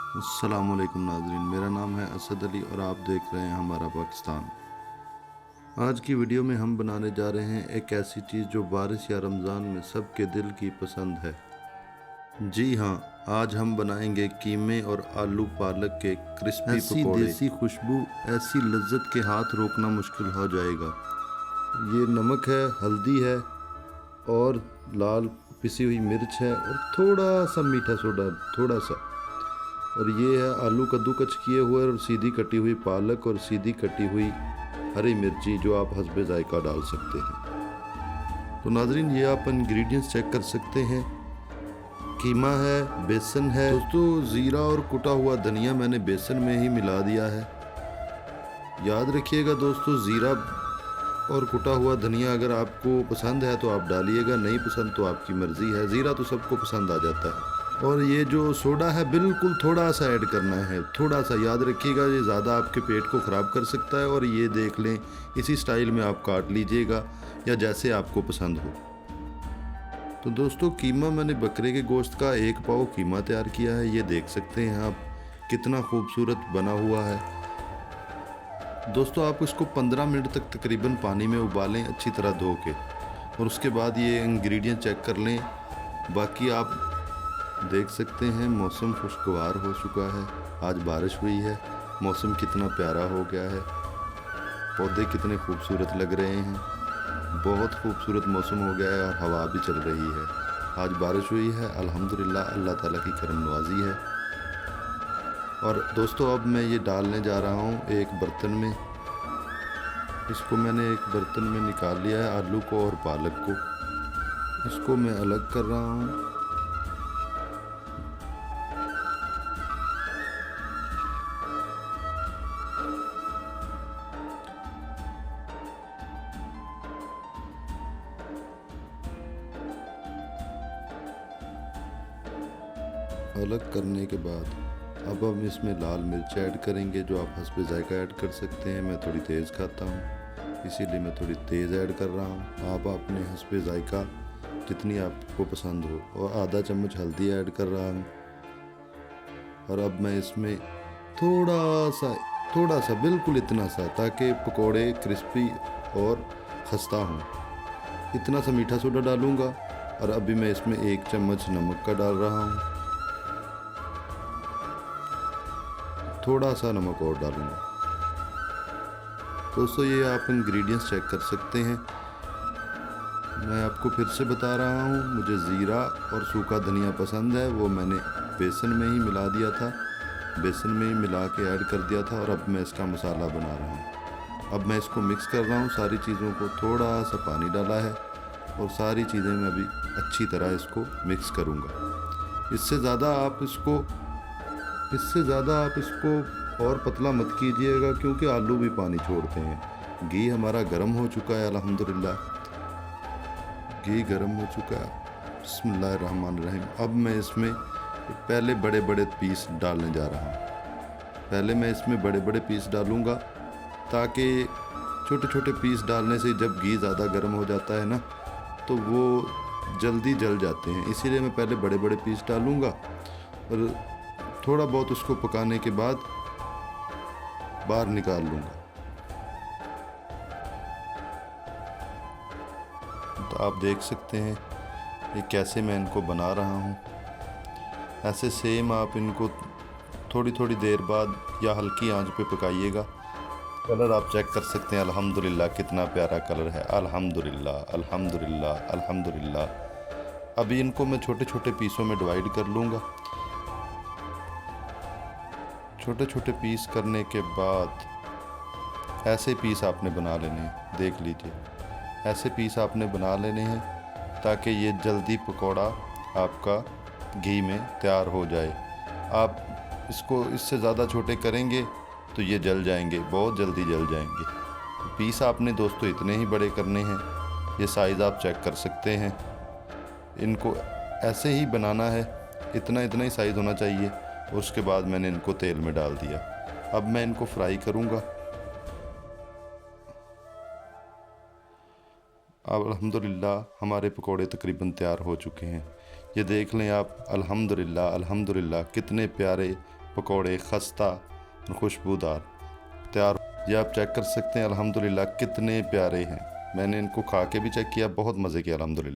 अस्सलाम वालेकुम नाज़रीन, मेरा नाम है असद अली और आप देख रहे हैं हमारा पाकिस्तान। आज की वीडियो में हम बनाने जा रहे हैं एक ऐसी चीज़ जो बारिश या रमज़ान में सबके दिल की पसंद है। जी हाँ, आज हम बनाएंगे कीमे और आलू पालक के क्रिस्पी पकोड़े। देसी खुशबू, ऐसी लज्जत के हाथ रोकना मुश्किल हो जाएगा। ये नमक है, हल्दी है और लाल पिसी हुई मिर्च है और थोड़ा सा मीठा सोडा, थोड़ा सा। और ये है आलू कद्दूकस किए हुए और सीधी कटी हुई पालक और सीधी कटी हुई हरी मिर्ची जो आप हस्बे जायका डाल सकते हैं। तो नाजरीन, ये आप इंग्रेडिएंट्स चेक कर सकते हैं। कीमा है, बेसन है दोस्तों, ज़ीरा और कुटा हुआ धनिया मैंने बेसन में ही मिला दिया है। याद रखिएगा दोस्तों, ज़ीरा और कुटा हुआ धनिया अगर आपको पसंद है तो आप डालिएगा, नहीं पसंद तो आपकी मर्ज़ी है। ज़ीरा तो सबको पसंद आ जाता है। और ये जो सोडा है बिल्कुल थोड़ा सा ऐड करना है, थोड़ा सा। याद रखिएगा, ये ज़्यादा आपके पेट को ख़राब कर सकता है। और ये देख लें, इसी स्टाइल में आप काट लीजिएगा या जैसे आपको पसंद हो। तो दोस्तों, कीमा मैंने बकरे के गोश्त का 1 पाव कीमा तैयार किया है। ये देख सकते हैं आप कितना खूबसूरत बना हुआ है। दोस्तों, आप इसको 15 मिनट तक तकरीबन पानी में उबालें अच्छी तरह धो के, और उसके बाद ये इंग्रेडिएंट चेक कर लें। बाकी आप देख सकते हैं मौसम खुशगवार हो चुका है, आज बारिश हुई है, मौसम कितना प्यारा हो गया है, पौधे कितने खूबसूरत लग रहे हैं, बहुत खूबसूरत मौसम हो गया है और हवा भी चल रही है। आज बारिश हुई है, अल्हम्दुलिल्लाह, अल्लाह ताला की करम नवाजी है। और दोस्तों, अब मैं ये डालने जा रहा हूँ एक बर्तन में। इसको मैंने एक बर्तन में निकाल लिया है, आलू को और पालक को। इसको मैं अलग कर रहा हूँ। अलग करने के बाद अब हम इसमें लाल मिर्च ऐड करेंगे, जो आप हस्बे जायका ऐड कर सकते हैं। मैं थोड़ी तेज़ खाता हूँ, इसीलिए मैं थोड़ी तेज़ ऐड कर रहा हूँ। आप अपने हस्बे जायका जितनी आपको पसंद हो। और आधा चम्मच हल्दी ऐड कर रहा हूँ। और अब मैं इसमें थोड़ा सा बिल्कुल इतना सा, ताकि पकोड़े क्रिस्पी और खस्ता हों, इतना सा मीठा सोडा डालूँगा। और अभी मैं इसमें 1 चम्मच नमक का डाल रहा हूँ, थोड़ा सा नमक और डालूंगा। दोस्तों, ये आप इंग्रेडिएंट्स चेक कर सकते हैं। मैं आपको फिर से बता रहा हूँ, मुझे ज़ीरा और सूखा धनिया पसंद है, वो मैंने बेसन में ही मिला दिया था, बेसन में ही मिला के ऐड कर दिया था। और अब मैं इसका मसाला बना रहा हूँ। अब मैं इसको मिक्स कर रहा हूँ, सारी चीज़ों को, थोड़ा सा पानी डाला है और सारी चीज़ें मैं अभी अच्छी तरह इसको मिक्स करूँगा। इससे ज़्यादा आप इसको और पतला मत कीजिएगा, क्योंकि आलू भी पानी छोड़ते हैं। घी हमारा गर्म हो चुका है, अल्हम्दुलिल्लाह, घी गर्म हो चुका है। बिस्मिल्लाहिर्रहमानिर्रहीम। अब मैं इसमें पहले बड़े बड़े पीस डालने जा रहा हूँ। पहले मैं इसमें बड़े बड़े पीस डालूँगा, ताकि छोटे छोटे पीस डालने से जब घी ज़्यादा गर्म हो जाता है ना, तो वो जल्दी जल जाते हैं। इसीलिए मैं पहले बड़े बड़े पीस डालूँगा और थोड़ा बहुत उसको पकाने के बाद बाहर निकाल लूँगा। तो आप देख सकते हैं ये कैसे मैं इनको बना रहा हूँ। ऐसे सेम आप इनको थोड़ी थोड़ी देर बाद या हल्की आंच पे पकाइएगा। कलर आप चेक कर सकते हैं, अल्हम्दुलिल्लाह कितना प्यारा कलर है, अल्हम्दुलिल्लाह अल्हम्दुलिल्लाह अल्हम्दुलिल्लाह। अभी इनको मैं छोटे छोटे पीसों में डिवाइड कर लूँगा। छोटे छोटे पीस करने के बाद ऐसे पीस आपने बना लेने हैं, देख लीजिए, ऐसे पीस आपने बना लेने हैं, ताकि ये जल्दी पकौड़ा आपका घी में तैयार हो जाए। आप इसको इससे ज़्यादा छोटे करेंगे तो ये जल जाएंगे, बहुत जल्दी जल जाएंगे। पीस आपने दोस्तों इतने ही बड़े करने हैं। ये साइज़ आप चेक कर सकते हैं। इनको ऐसे ही बनाना है, इतना ही साइज़ होना चाहिए। और उसके बाद मैंने इनको तेल में डाल दिया। अब मैं इनको फ्राई करूँगा। अब अल्हम्दुलिल्लाह हमारे पकोड़े तकरीबन तैयार हो चुके हैं। ये देख लें आप, अल्हम्दुलिल्लाह अल्हम्दुलिल्लाह कितने प्यारे पकौड़े खस्ता और खुशबूदार तैयार। ये आप चेक कर सकते हैं अल्हम्दुलिल्लाह कितने प्यारे हैं। मैंने इनको खा के भी चेक किया, बहुत मज़े किया अल्हम्दुलिल्लाह।